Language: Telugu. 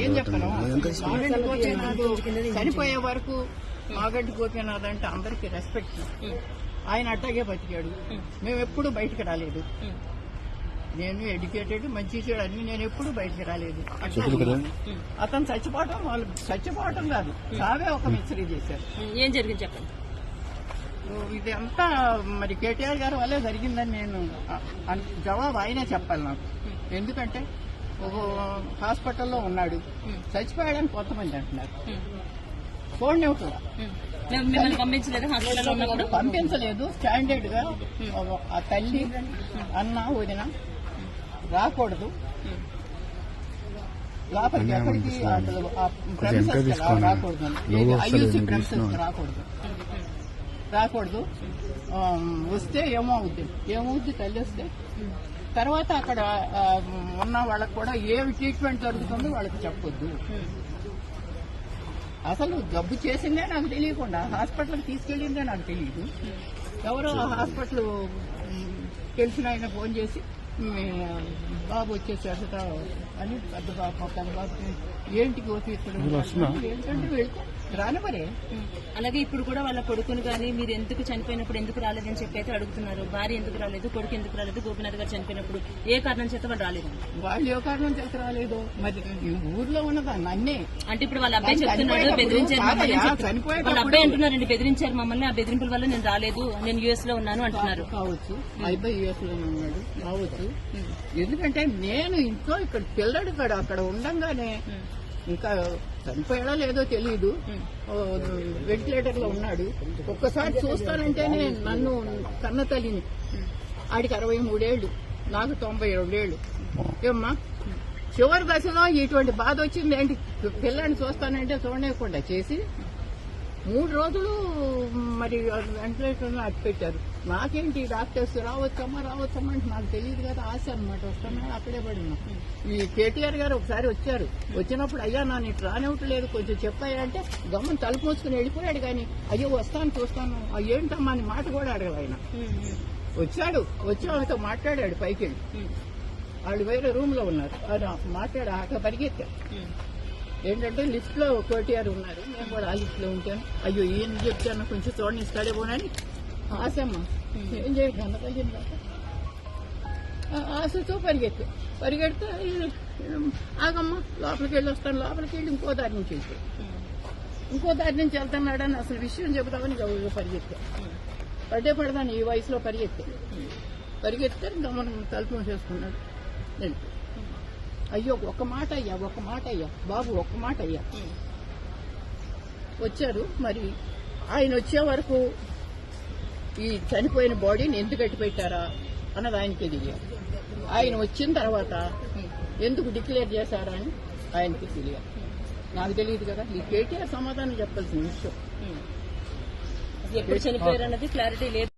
ఏం చెప్పను. మాగంటి గోపీనాథ్ చనిపోయే వరకు మాగంటి గోపీనాథ్ అంటే అందరికి రెస్పెక్ట్. ఆయన అట్టాగే బతికాడు. మేము ఎప్పుడు బయటకు రాలేదు. నేను ఎడ్యుకేటెడ్, మంచి చెడు అన్ని, నేను ఎప్పుడు బయటకు రాలేదు. అతను చచ్చిపోవటం, వాళ్ళు చచ్చిపోవటం కాదు, చావే ఒక మిస్టరీ చేశారు. ఏం జరిగింది చెప్పండి. ఇది అంతా మరి కేటీఆర్ గారి వల్లే జరిగిందని నేను జవాబు ఆయనే చెప్పాలి నాకు. ఎందుకంటే ఒక హాస్పిటల్లో ఉన్నాడు, చచ్చిపోయాడని కొంతమంది అంటున్నారు. చూడండి కూడా పంపించలేదు. స్టాండర్డ్ గా ఆ తల్లి అన్న వదిన రాకూడదు లోపలికి, ఎక్కడికి రాకూడదు, ఐయూసీ ప్రెమిసెస్ రాకూడదు. వస్తే ఏమవుద్ది తల్లి వస్తే తర్వాత అక్కడ ఉన్న వాళ్ళకి కూడా ఏమి ట్రీట్మెంట్ జరుగుతుందో వాళ్ళకి చెప్పొద్దు. అసలు జబ్బు చేసిందే నాకు తెలియకుండా హాస్పిటల్కి తీసుకెళ్ళిందే నాకు తెలియదు. ఎవరో హాస్పిటల్ తెలిసిన ఆయన ఫోన్ చేసి బాబు వచ్చేసాడు అని పెద్ద బాబు ఏంటి ఏంటంటే వెళ్తే రాని మరే. అలాగే ఇప్పుడు కూడా వాళ్ళ కొడుకుని కానీ మీరు ఎందుకు చనిపోయినప్పుడు ఎందుకు రాలేదని చెప్పి అయితే అడుగుతున్నారు. భార్య ఎందుకు రాలేదు, కొడుకు ఎందుకు రాలేదు, గోపీనాథ్ గారు చనిపోయినప్పుడు ఏ కారణం చేత వాళ్ళు రాలేదు. వాళ్ళు ఏ కారణం చేత రాలేదు మరి ఊర్లో ఉన్నదాన్ని అన్నీ. అంటే ఇప్పుడు వాళ్ళ అబ్బాయి చెప్తున్నాడు బెదిరించారు వాళ్ళ అబ్బాయి అంటున్నారండి, బెదిరించారు మమ్మల్ని, ఆ బెదిరింపుల వల్ల నేను రాలేదు, నేను యుఎస్ లో ఉన్నాను అంటున్నారు. కావచ్చు, అబ్బాయి యుఎస్ లో ఉన్నాడు కావచ్చు. ఎందుకంటే నేను ఇంట్లో ఇక్కడ పిల్లడు అక్కడ ఉండంగానే ఇంకా చనిపోయాడో లేదో తెలియదు, వెంటిలేటర్ లో ఉన్నాడు. ఒక్కసారి చూస్తానంటేనే నన్ను కన్న తల్లిని, ఆడికి 63 ఏళ్లు, నాకు 92 ఏళ్లు. ఏమ్మా చివరి దశలో ఇటువంటి బాధ వచ్చింది ఏంటి? పిల్లాన్ని చూస్తానంటే చూడలేకుండా చేసి 3 రోజులు మరి వెంటిలేటర్ అట్టు పెట్టారు. నాకేంటి డాక్టర్స్ రావచ్చమ్మా అంటే నాకు తెలియదు కదా, ఆశ అనమాట. వస్తామని అక్కడే పడినా. ఈ కేటీఆర్ గారు ఒకసారి వచ్చారు. వచ్చినప్పుడు అయ్యా నా నీకు రానివ్వట్లేదు కొంచెం చెప్పాయా అంటే గమ్మని తలుపు మూసుకుని వెళ్ళిపోయాడు. కానీ అయ్యో వస్తాను చూస్తాను ఏంటమ్మా అని మాట కూడా అడగదు ఆయన. వచ్చాడు, వచ్చి వాళ్ళతో మాట్లాడాడు. పైకి వెళ్ళి వాళ్ళు వేరే రూమ్ లో ఉన్నారు, మాట్లాడా అక్కడ పరిగెత్తారు. ఏంటంటే లిఫ్ట్ లో కేటీఆర్ ఉన్నారు, నేను కూడా ఆ లిఫ్ట్ లో ఉంటాను. అయ్యో ఈయన చెప్తాను కొంచెం చూడండి ఇస్తాడే పోనని ఆశమ్మ ఏం చేయదు అన్నదయ్యింది కాక ఆశతో పరిగెడితే ఆగమ్మ లోపలికి వెళ్ళి వస్తాను, లోపలికి వెళ్ళి ఇంకో దారి నుంచి వెళ్తున్నాడని అసలు విషయం చెబుతామని పరిగెత్తా. పడదాను ఈ వయసులో పరిగెత్తే గమనం తలుపు మూసేసుకున్నాడు. అయ్యో ఒక్క మాట అయ్యా బాబు, ఒక్క మాట అయ్యా. వచ్చారు. మరి ఆయన వచ్చే వరకు ఈ చనిపోయిన బాడీని ఎందుకు కట్టి పెట్టారా అన్నది ఆయనకి తెలియదు. ఆయన వచ్చిన తర్వాత ఎందుకు డిక్లేర్ చేశారా అని ఆయనకి తెలియదు, నాకు తెలియదు కదా. ఈ కేటీఆర్ సమాధానం చెప్పాల్సిన విషయం. ఎప్పుడు చనిపోయారు అన్నది క్లారిటీ లేదు.